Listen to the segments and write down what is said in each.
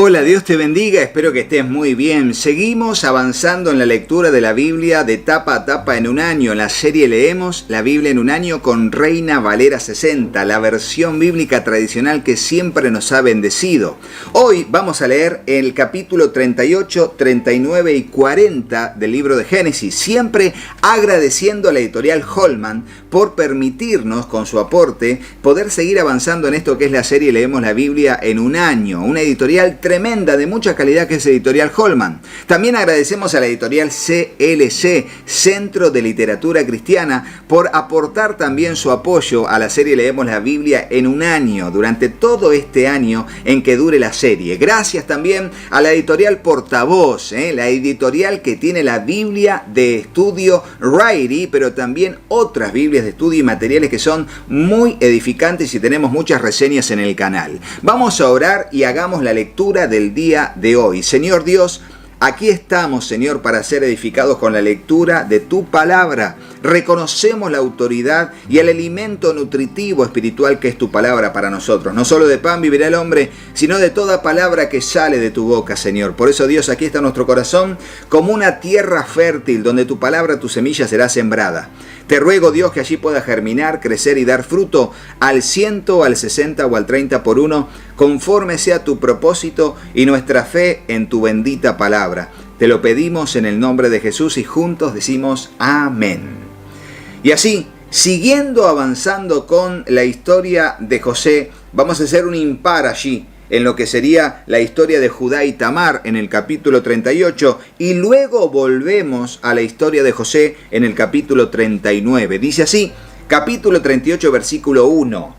Hola, Dios te bendiga, espero que estés muy bien. Seguimos avanzando en la lectura de la Biblia de tapa a tapa en un año. En la serie leemos la Biblia en un año con Reina Valera 60, la versión bíblica tradicional que siempre nos ha bendecido. Hoy vamos a leer el capítulo 38, 39 y 40 del libro de Génesis, siempre agradeciendo a la editorial Holman por permitirnos, con su aporte, poder seguir avanzando en esto que es la serie Leemos la Biblia en un año, una editorial tremenda, de mucha calidad, que es Editorial Holman. También agradecemos a la editorial CLC, Centro de Literatura Cristiana, por aportar también su apoyo a la serie Leemos la Biblia en un año, durante todo este año en que dure la serie. Gracias también a la editorial Portavoz, la editorial que tiene la Biblia de estudio Ryrie, pero también otras Biblias de estudio y materiales que son muy edificantes, y tenemos muchas reseñas en el canal. Vamos a orar y hagamos la lectura del día de hoy. Señor Dios, aquí estamos, Señor, para ser edificados con la lectura de tu palabra. Reconocemos la autoridad y el alimento nutritivo espiritual que es tu palabra para nosotros. No solo de pan vivirá el hombre, sino de toda palabra que sale de tu boca, Señor. Por eso, Dios, aquí está nuestro corazón como una tierra fértil donde tu palabra, tu semilla será sembrada. Te ruego, Dios, que allí pueda germinar, crecer y dar fruto al 100, al 60 o al 30 por uno, conforme sea tu propósito y nuestra fe en tu bendita palabra. Te lo pedimos en el nombre de Jesús y juntos decimos amén. Y así, siguiendo avanzando con la historia de José, vamos a hacer un impar allí en lo que sería la historia de Judá y Tamar en el capítulo 38, y luego volvemos a la historia de José en el capítulo 39. Dice así, capítulo 38, versículo 1.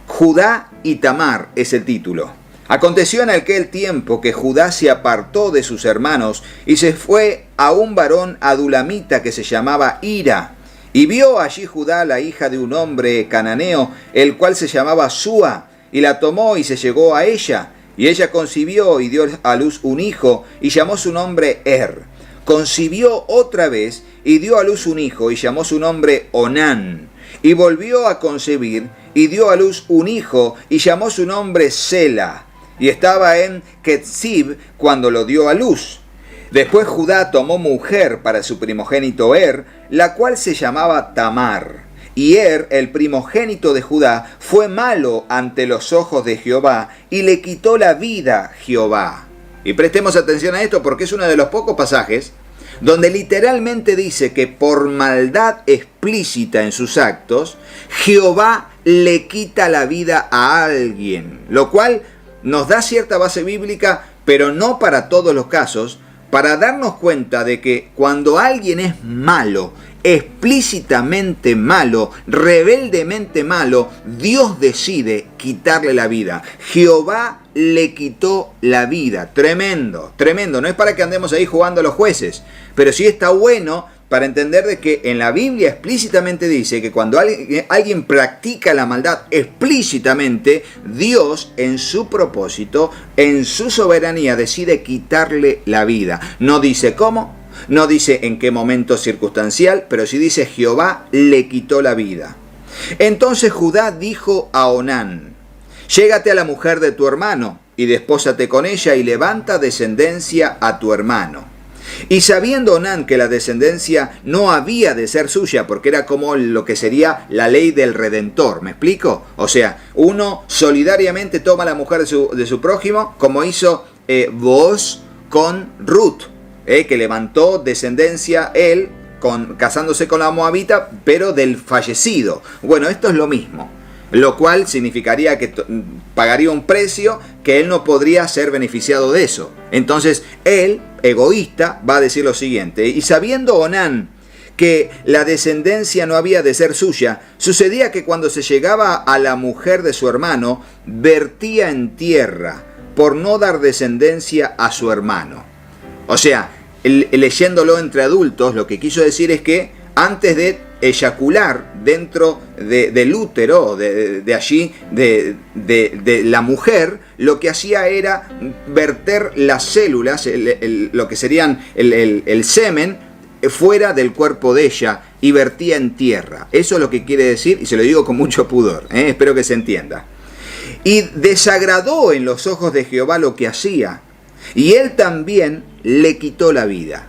Judá y Tamar es el título. Aconteció en aquel tiempo que Judá se apartó de sus hermanos y se fue a un varón adulamita que se llamaba Hira. Y vio allí Judá la hija de un hombre cananeo, el cual se llamaba Súa, y la tomó y se llegó a ella. Y ella concibió y dio a luz un hijo, y llamó su nombre Concibió otra vez y dio a luz un hijo, y llamó su nombre Onán. Y volvió a concebir y dio a luz un hijo, y llamó su nombre Sela. Y estaba en Quetzib cuando lo dio a luz. Después Judá tomó mujer para su primogénito la cual se llamaba Tamar. Y el primogénito de Judá, fue malo ante los ojos de Jehová, y le quitó la vida Jehová. Y prestemos atención a esto porque es uno de los pocos pasajes donde literalmente dice que por maldad explícita en sus actos, Jehová le quita la vida a alguien. Lo cual nos da cierta base bíblica, pero no para todos los casos, para darnos cuenta de que cuando alguien es malo, explícitamente malo, rebeldemente malo, Dios decide quitarle la vida. Jehová le quitó la vida. Tremendo, tremendo. No es para que andemos ahí jugando a los jueces, pero sí está bueno para entender de que en la Biblia explícitamente dice que cuando alguien practica la maldad explícitamente, Dios en su propósito, en su soberanía, decide quitarle la vida. No dice cómo, no dice en qué momento circunstancial, pero sí dice Jehová le quitó la vida. Entonces Judá dijo a Onán, llégate a la mujer de tu hermano y despósate con ella y levanta descendencia a tu hermano. Y sabiendo Onán que la descendencia no había de ser suya, porque era como lo que sería la ley del redentor, ¿me explico? O sea, uno solidariamente toma a la mujer de su prójimo, como hizo Booz con Ruth, que levantó descendencia él, casándose con la moabita, pero del fallecido. Bueno, esto es lo mismo, lo cual significaría que pagaría un precio que él no podría ser beneficiado de eso. Entonces él, egoísta, va a decir lo siguiente, y sabiendo Onán que la descendencia no había de ser suya, sucedía que cuando se llegaba a la mujer de su hermano, vertía en tierra por no dar descendencia a su hermano. O sea, leyéndolo entre adultos, lo que quiso decir es que antes de eyacular dentro del útero de allí, de la mujer, lo que hacía era verter las células, lo que serían el semen, fuera del cuerpo de ella y vertía en tierra. Eso es lo que quiere decir, y se lo digo con mucho pudor, espero que se entienda. y desagradó en los ojos de Jehová lo que hacía, y él también le quitó la vida.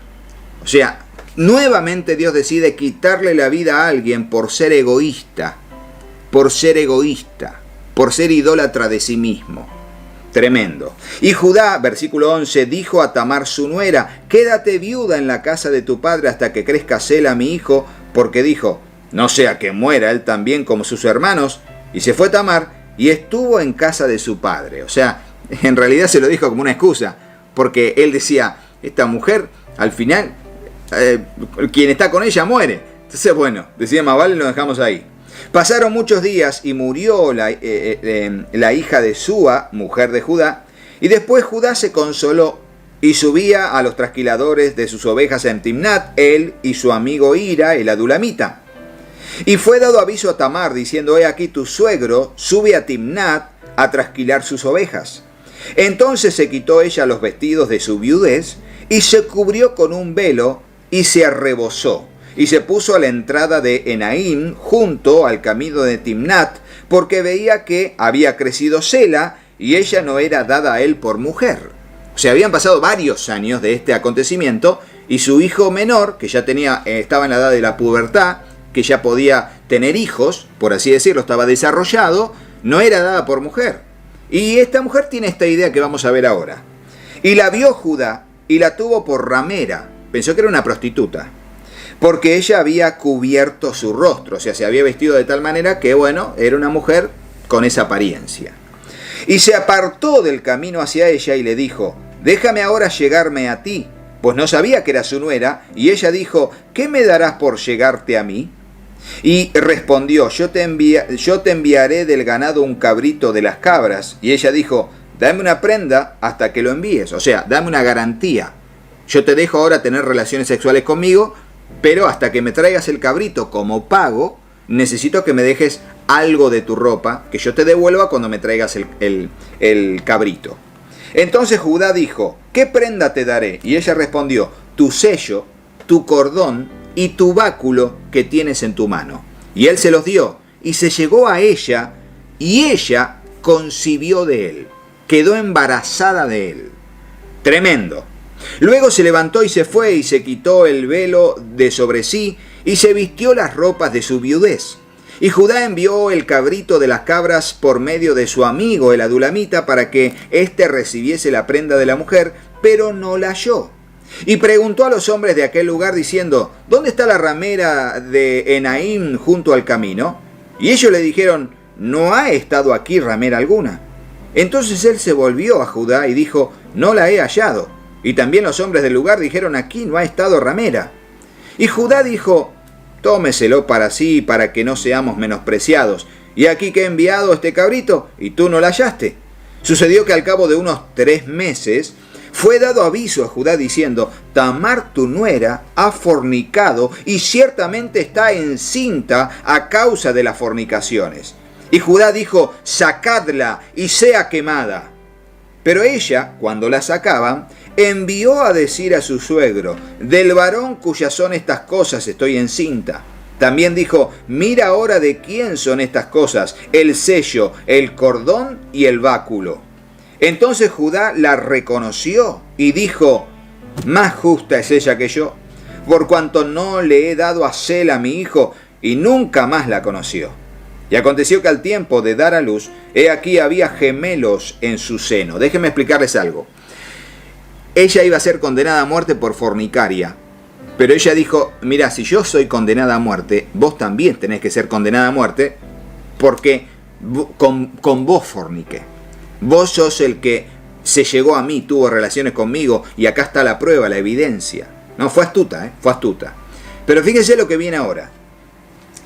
O sea, nuevamente Dios decide quitarle la vida a alguien por ser egoísta, por ser idólatra de sí mismo. Tremendo. Y Judá, versículo 11, dijo a Tamar su nuera: quédate viuda en la casa de tu padre hasta que crezca Sela mi hijo, porque dijo: no sea que muera él también como sus hermanos. Y se fue Tamar y estuvo en casa de su padre. O sea, en realidad se lo dijo como una excusa, porque él decía: esta mujer, al final, quien está con ella muere. Entonces, bueno, decía: más vale lo dejamos ahí. Pasaron muchos días y murió la hija de Súa, mujer de Judá, y después Judá se consoló y subía a los trasquiladores de sus ovejas en Timnat, él y su amigo Hira, el adulamita. Y fue dado aviso a Tamar, diciendo: he aquí tu suegro sube a Timnat a trasquilar sus ovejas. Entonces se quitó ella los vestidos de su viudez y se cubrió con un velo y se arrebozó. Y se puso a la entrada de Enaim, junto al camino de Timnat, porque veía que había crecido Sela y ella no era dada a él por mujer. O sea, habían pasado varios años de este acontecimiento y su hijo menor, que ya estaba en la edad de la pubertad, que ya podía tener hijos, por así decirlo, estaba desarrollado, no era dada por mujer. Y esta mujer tiene esta idea que vamos a ver ahora. Y la vio Judá y la tuvo por ramera. Pensó que era una prostituta, porque ella había cubierto su rostro, o sea, se había vestido de tal manera que, bueno, era una mujer con esa apariencia. Y se apartó del camino hacia ella y le dijo: déjame ahora llegarme a ti, pues no sabía que era su nuera. Y ella dijo: ¿qué me darás por llegarte a mí? Y respondió: yo te enviaré del ganado un cabrito de las cabras. Y ella dijo: dame una prenda hasta que lo envíes, o sea, dame una garantía. Yo te dejo ahora tener relaciones sexuales conmigo, pero hasta que me traigas el cabrito como pago, necesito que me dejes algo de tu ropa, que yo te devuelva cuando me traigas el cabrito. Entonces Judá dijo: ¿qué prenda te daré? Y ella respondió: tu sello, tu cordón y tu báculo que tienes en tu mano. Y él se los dio, y se llegó a ella, y ella concibió de él, quedó embarazada de él. Tremendo. Luego se levantó y se fue y se quitó el velo de sobre sí y se vistió las ropas de su viudez. Y Judá envió el cabrito de las cabras por medio de su amigo el adulamita para que éste recibiese la prenda de la mujer, pero no la halló. Y preguntó a los hombres de aquel lugar diciendo: ¿dónde está la ramera de Enaim junto al camino? Y ellos le dijeron: no ha estado aquí ramera alguna. Entonces él se volvió a Judá y dijo: no la he hallado. Y también los hombres del lugar dijeron: aquí no ha estado ramera. Y Judá dijo: tómeselo para sí, para que no seamos menospreciados. Y aquí que he enviado este cabrito, y tú no la hallaste. Sucedió que al cabo de unos 3 meses, fue dado aviso a Judá diciendo: Tamar tu nuera ha fornicado, y ciertamente está encinta a causa de las fornicaciones. Y Judá dijo: sacadla y sea quemada. Pero ella, cuando la sacaban, envió a decir a su suegro: del varón cuyas son estas cosas estoy encinta. También dijo: mira ahora de quién son estas cosas, el sello, el cordón y el báculo. Entonces Judá la reconoció y dijo: más justa es ella que yo, por cuanto no le he dado a Sela mi hijo, y nunca más la conoció. Y aconteció que al tiempo de dar a luz, he aquí había gemelos en su seno. Déjenme explicarles algo. Ella iba a ser condenada a muerte por fornicaria, pero ella dijo: mira, si yo soy condenada a muerte, vos también tenés que ser condenada a muerte, porque con vos forniqué. Vos sos el que se llegó a mí, tuvo relaciones conmigo, y acá está la prueba, la evidencia. No, fue astuta, fue astuta. Pero fíjense lo que viene ahora.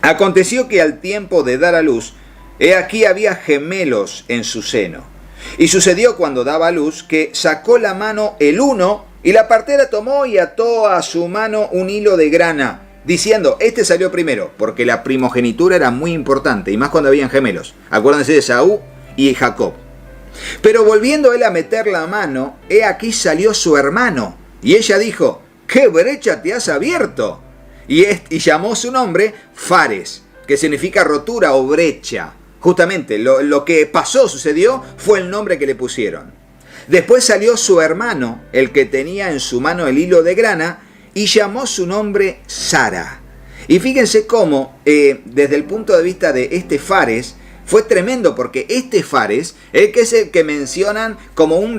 Aconteció que al tiempo de dar a luz, he aquí había gemelos en su seno. Y sucedió cuando daba a luz que sacó la mano el uno, y la partera tomó y ató a su mano un hilo de grana, diciendo: este salió primero, porque la primogenitura era muy importante, y más cuando habían gemelos. Acuérdense de Esaú y Jacob. Pero volviendo él a meter la mano, he aquí salió su hermano, y ella dijo: ¿qué brecha te has abierto? Y llamó su nombre Fares, que significa rotura o brecha. Justamente lo que sucedió, fue el nombre que le pusieron. Después salió su hermano, el que tenía en su mano el hilo de grana, y llamó su nombre Sara. Y fíjense cómo, desde el punto de vista de este Fares, fue tremendo, porque este Fares es el que mencionan como un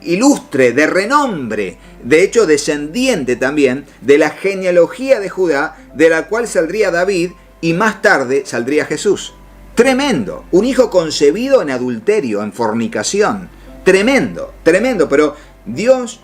ilustre, de renombre, de hecho descendiente también de la genealogía de Judá, de la cual saldría David y más tarde saldría Jesús. Tremendo, un hijo concebido en adulterio, en fornicación. Tremendo, tremendo, pero Dios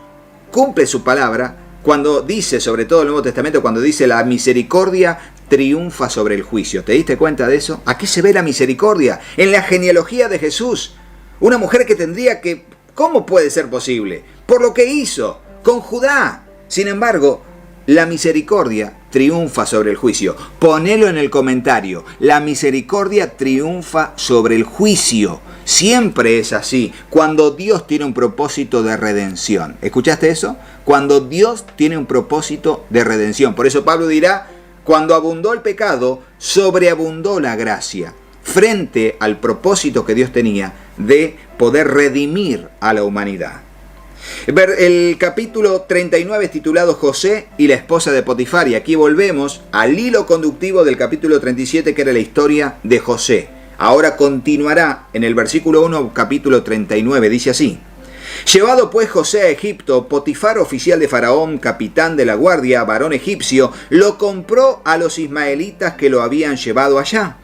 cumple su palabra cuando dice, sobre todo en el Nuevo Testamento, cuando dice la misericordia triunfa sobre el juicio. ¿Te diste cuenta de eso? Aquí se ve la misericordia, en la genealogía de Jesús. Una mujer que tendría que... ¿Cómo puede ser posible? Por lo que hizo con Judá. Sin embargo, la misericordia triunfa sobre el juicio. Ponelo en el comentario. La misericordia triunfa sobre el juicio. Siempre es así, cuando Dios tiene un propósito de redención. ¿Escuchaste eso? Cuando Dios tiene un propósito de redención. Por eso Pablo dirá, cuando abundó el pecado, sobreabundó la gracia, frente al propósito que Dios tenía de poder redimir a la humanidad. El capítulo 39 es titulado José y la esposa de Potifar, y aquí volvemos al hilo conductivo del capítulo 37, que era la historia de José. Ahora continuará en el versículo 1, capítulo 39, dice así: Llevado pues José a Egipto, Potifar, oficial de Faraón, capitán de la guardia, varón egipcio, lo compró a los ismaelitas que lo habían llevado allá.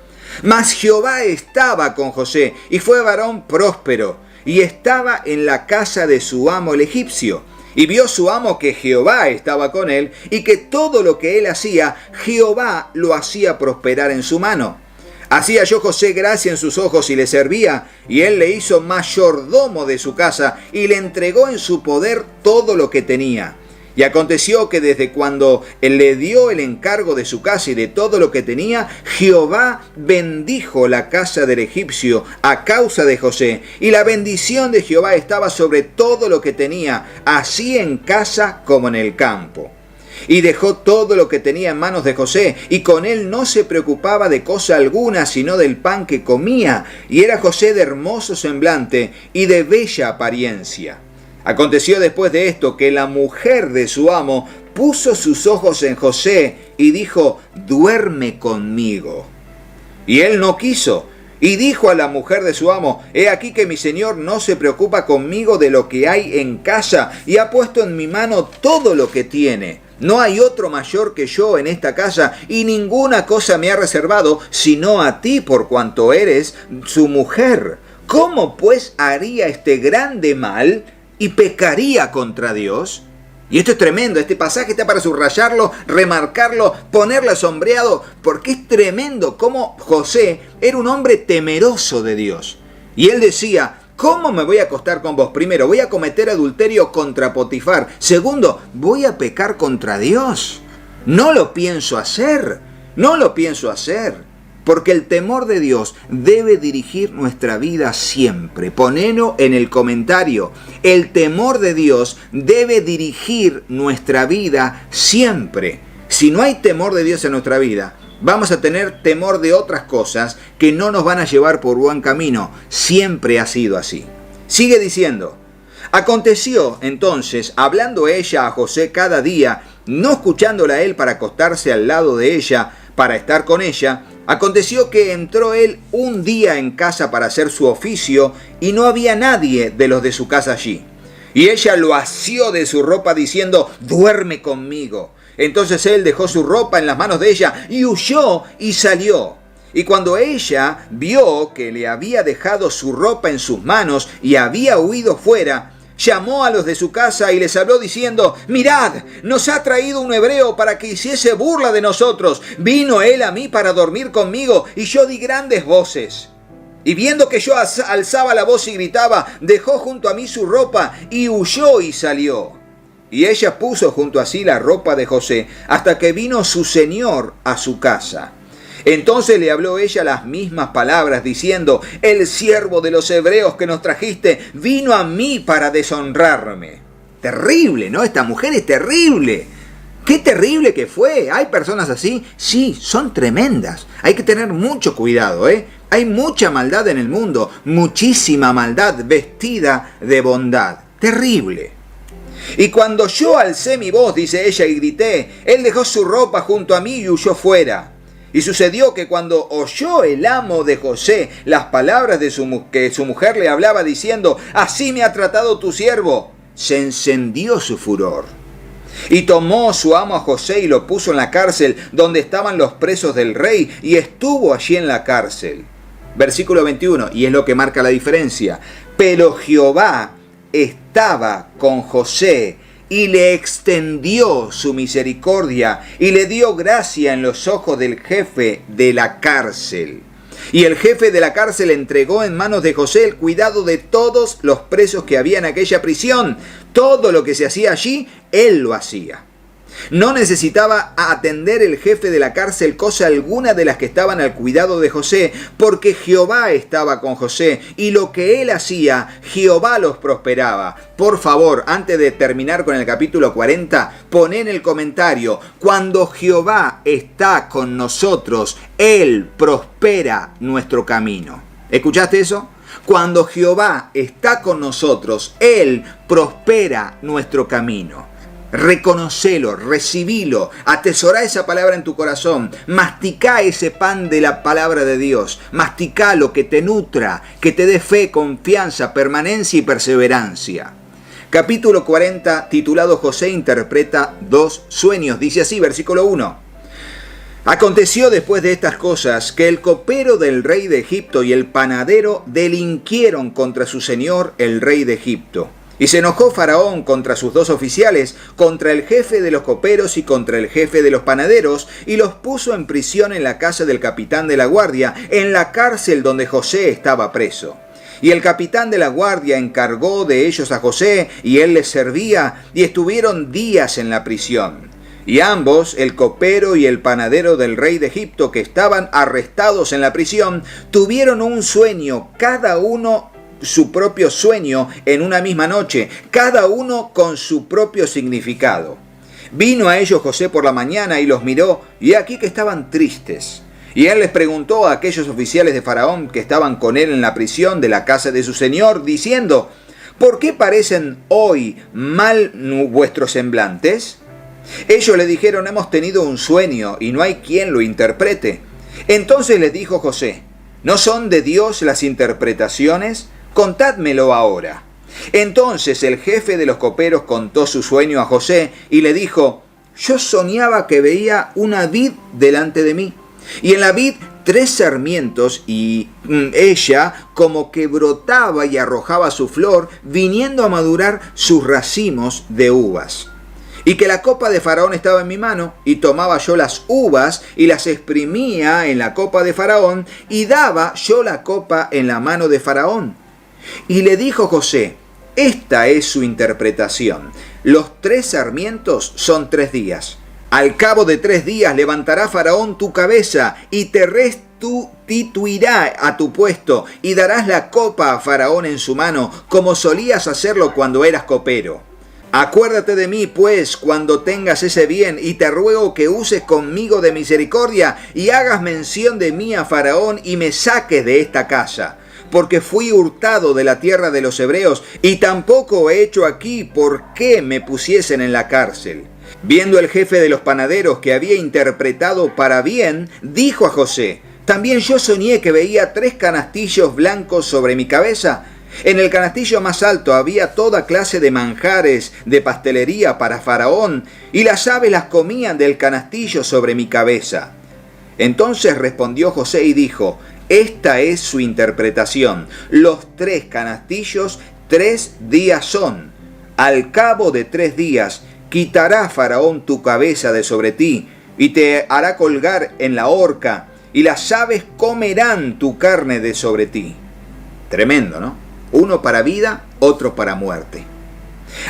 Mas Jehová estaba con José, y fue varón próspero, y estaba en la casa de su amo el egipcio. Y vio su amo que Jehová estaba con él, y que todo lo que él hacía, Jehová lo hacía prosperar en su mano. Así halló José gracia en sus ojos y le servía, y él le hizo mayordomo de su casa, y le entregó en su poder todo lo que tenía. Y aconteció que desde cuando él le dio el encargo de su casa y de todo lo que tenía, Jehová bendijo la casa del egipcio a causa de José, y la bendición de Jehová estaba sobre todo lo que tenía, así en casa como en el campo. Y dejó todo lo que tenía en manos de José, y con él no se preocupaba de cosa alguna, sino del pan que comía. Y era José de hermoso semblante y de bella apariencia. Aconteció después de esto que la mujer de su amo puso sus ojos en José y dijo: duerme conmigo. Y él no quiso. Y dijo a la mujer de su amo: he aquí que mi señor no se preocupa conmigo de lo que hay en casa, y ha puesto en mi mano todo lo que tiene. No hay otro mayor que yo en esta casa, y ninguna cosa me ha reservado, sino a ti, por cuanto eres su mujer. ¿Cómo pues haría este grande mal y pecaría contra Dios? Y esto es tremendo, este pasaje está para subrayarlo, remarcarlo, ponerlo sombreado, porque es tremendo cómo José era un hombre temeroso de Dios. Y él decía: ¿cómo me voy a acostar con vos? Primero, voy a cometer adulterio contra Potifar. Segundo, voy a pecar contra Dios. No lo pienso hacer, no lo pienso hacer. Porque el temor de Dios debe dirigir nuestra vida siempre. Ponelo en el comentario. El temor de Dios debe dirigir nuestra vida siempre. Si no hay temor de Dios en nuestra vida, vamos a tener temor de otras cosas que no nos van a llevar por buen camino. Siempre ha sido así. Sigue diciendo: aconteció entonces, hablando ella a José cada día, no escuchándola a él para acostarse al lado de ella, para estar con ella, aconteció que entró él un día en casa para hacer su oficio, y no había nadie de los de su casa allí. Y ella lo asió de su ropa diciendo: duerme conmigo. Entonces él dejó su ropa en las manos de ella y huyó y salió. Y cuando ella vio que le había dejado su ropa en sus manos y había huido fuera, llamó a los de su casa y les habló diciendo: mirad, nos ha traído un hebreo para que hiciese burla de nosotros. Vino él a mí para dormir conmigo, y yo di grandes voces. Y viendo que yo alzaba la voz y gritaba, dejó junto a mí su ropa y huyó y salió. Y ella puso junto a sí la ropa de José hasta que vino su señor a su casa. Entonces le habló ella las mismas palabras, diciendo: el siervo de los hebreos que nos trajiste vino a mí para deshonrarme. Terrible, ¿no? Esta mujer es terrible. ¡Qué terrible que fue! ¿Hay personas así? Sí, son tremendas. Hay que tener mucho cuidado, Hay mucha maldad en el mundo, muchísima maldad vestida de bondad. Terrible. Y cuando yo alcé mi voz, dice ella, y grité, él dejó su ropa junto a mí y huyó fuera. Y sucedió que cuando oyó el amo de José las palabras que su mujer le hablaba diciendo, así me ha tratado tu siervo, se encendió su furor. Y tomó su amo a José y lo puso en la cárcel donde estaban los presos del rey, y estuvo allí en la cárcel. Versículo 21, y es lo que marca la diferencia. Pero Jehová estaba con José y le extendió su misericordia y le dio gracia en los ojos del jefe de la cárcel. Y el jefe de la cárcel entregó en manos de José el cuidado de todos los presos que había en aquella prisión. Todo lo que se hacía allí, él lo hacía. No necesitaba atender el jefe de la cárcel cosa alguna de las que estaban al cuidado de José, porque Jehová estaba con José, y lo que él hacía, Jehová los prosperaba. Por favor, antes de terminar con el capítulo 40, pon en el comentario, cuando Jehová está con nosotros, él prospera nuestro camino. ¿Escuchaste eso? Cuando Jehová está con nosotros, él prospera nuestro camino. Reconocelo, recibilo, atesorá esa palabra en tu corazón, masticá ese pan de la palabra de Dios, masticalo, que te nutra, que te dé fe, confianza, permanencia y perseverancia. Capítulo 40, titulado José interpreta dos sueños, dice así, versículo 1. Aconteció después de estas cosas que el copero del rey de Egipto y el panadero delinquieron contra su señor el rey de Egipto. Y se enojó Faraón contra sus dos oficiales, contra el jefe de los coperos y contra el jefe de los panaderos, y los puso en prisión en la casa del capitán de la guardia, en la cárcel donde José estaba preso. Y el capitán de la guardia encargó de ellos a José, y él les servía, y estuvieron días en la prisión. Y ambos, el copero y el panadero del rey de Egipto, que estaban arrestados en la prisión, tuvieron un sueño, cada uno su propio sueño en una misma noche, cada uno con su propio significado. Vino a ellos José por la mañana y los miró, y aquí que estaban tristes. Y él les preguntó a aquellos oficiales de Faraón que estaban con él en la prisión de la casa de su señor, diciendo, ¿por qué parecen hoy mal vuestros semblantes? Ellos le dijeron, hemos tenido un sueño y no hay quien lo interprete. Entonces les dijo José, ¿no son de Dios las interpretaciones? Contádmelo ahora. Entonces el jefe de los coperos contó su sueño a José y le dijo, yo soñaba que veía una vid delante de mí, y en la vid 3 sarmientos, y ella como que brotaba y arrojaba su flor, viniendo a madurar sus racimos de uvas. Y que la copa de Faraón estaba en mi mano, y tomaba yo las uvas y las exprimía en la copa de Faraón, y daba yo la copa en la mano de Faraón. Y le dijo José, esta es su interpretación. Los 3 sarmientos son 3 días. Al cabo de 3 días levantará Faraón tu cabeza y te restituirá a tu puesto y darás la copa a Faraón en su mano, como solías hacerlo cuando eras copero. Acuérdate de mí, pues, cuando tengas ese bien, y te ruego que uses conmigo de misericordia y hagas mención de mí a Faraón y me saques de esta casa. Porque fui hurtado de la tierra de los hebreos, y tampoco he hecho aquí por qué me pusiesen en la cárcel. Viendo el jefe de los panaderos que había interpretado para bien, dijo a José, también yo soñé que veía 3 canastillos blancos sobre mi cabeza. En el canastillo más alto había toda clase de manjares de pastelería para Faraón, y las aves las comían del canastillo sobre mi cabeza. Entonces respondió José y dijo, esta es su interpretación. Los 3 canastillos 3 días son. Al cabo de 3 días quitará Faraón tu cabeza de sobre ti y te hará colgar en la horca, y las aves comerán tu carne de sobre ti. Tremendo, ¿no? Uno para vida, otro para muerte.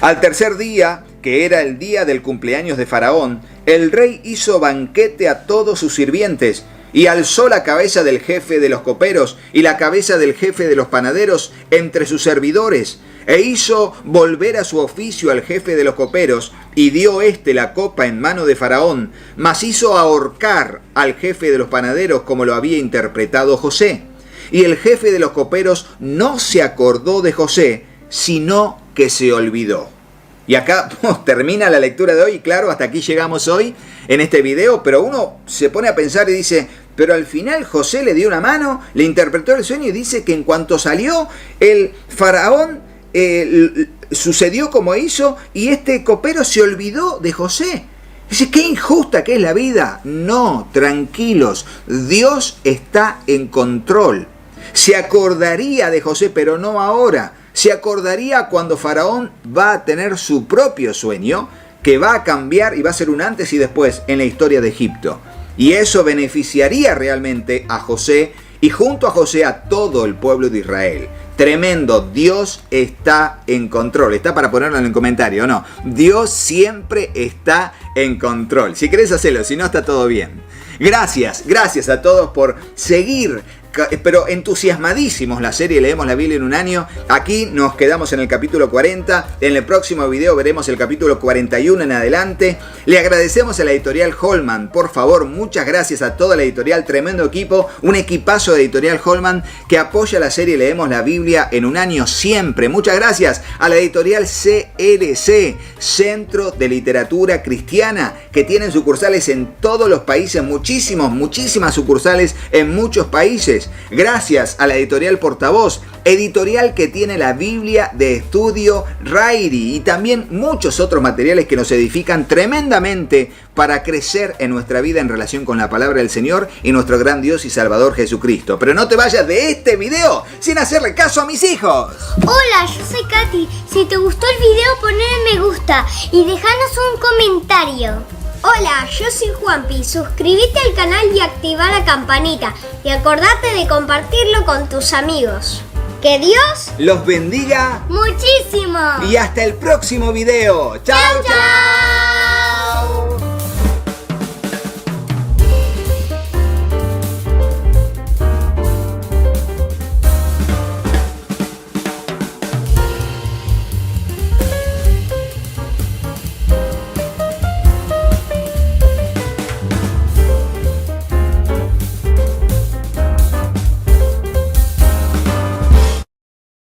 Al tercer día, que era el día del cumpleaños de Faraón, el rey hizo banquete a todos sus sirvientes, y alzó la cabeza del jefe de los coperos y la cabeza del jefe de los panaderos entre sus servidores, e hizo volver a su oficio al jefe de los coperos, y dio la copa en mano de Faraón, mas hizo ahorcar al jefe de los panaderos como lo había interpretado José. Y el jefe de los coperos no se acordó de José, sino que se olvidó. Y acá termina la lectura de hoy, y claro, hasta aquí llegamos hoy en este video, pero uno se pone a pensar y dice, pero al final José le dio una mano, le interpretó el sueño y dice que en cuanto salió el faraón, sucedió como hizo y este copero se olvidó de José. Dice, qué injusta que es la vida. No, tranquilos, Dios está en control. Se acordaría de José, pero no ahora. Se acordaría cuando Faraón va a tener su propio sueño, que va a cambiar y va a ser un antes y después en la historia de Egipto. Y eso beneficiaría realmente a José y junto a José a todo el pueblo de Israel. Tremendo, Dios está en control. Está para ponerlo en el comentario, ¿no? Dios siempre está en control. Si querés hacerlo, si no está todo bien. Gracias a todos por seguir, pero entusiasmadísimos la serie Leemos la Biblia en un año. Aquí nos quedamos en el capítulo 40. En el próximo video veremos el capítulo 41 en adelante. Le agradecemos a la editorial Holman. Por favor, muchas gracias a toda la editorial. Tremendo equipo. Un equipazo de editorial Holman que apoya la serie Leemos la Biblia en un año siempre. Muchas gracias a la editorial CLC, Centro de Literatura Cristiana, que tienen sucursales en todos los países. Muchísimas sucursales en muchos países. Gracias a la editorial Portavoz, editorial que tiene la Biblia de estudio Rairi y también muchos otros materiales que nos edifican tremendamente para crecer en nuestra vida en relación con la palabra del Señor y nuestro gran Dios y Salvador Jesucristo. Pero no te vayas de este video sin hacerle caso a mis hijos. Hola, yo soy Katy. Si te gustó el video, ponle me gusta y déjanos un comentario. Hola, yo soy Juanpi. Suscríbete al canal y activa la campanita. Y acordate de compartirlo con tus amigos. Que Dios los bendiga muchísimo. Y hasta el próximo video. ¡Chao, chao!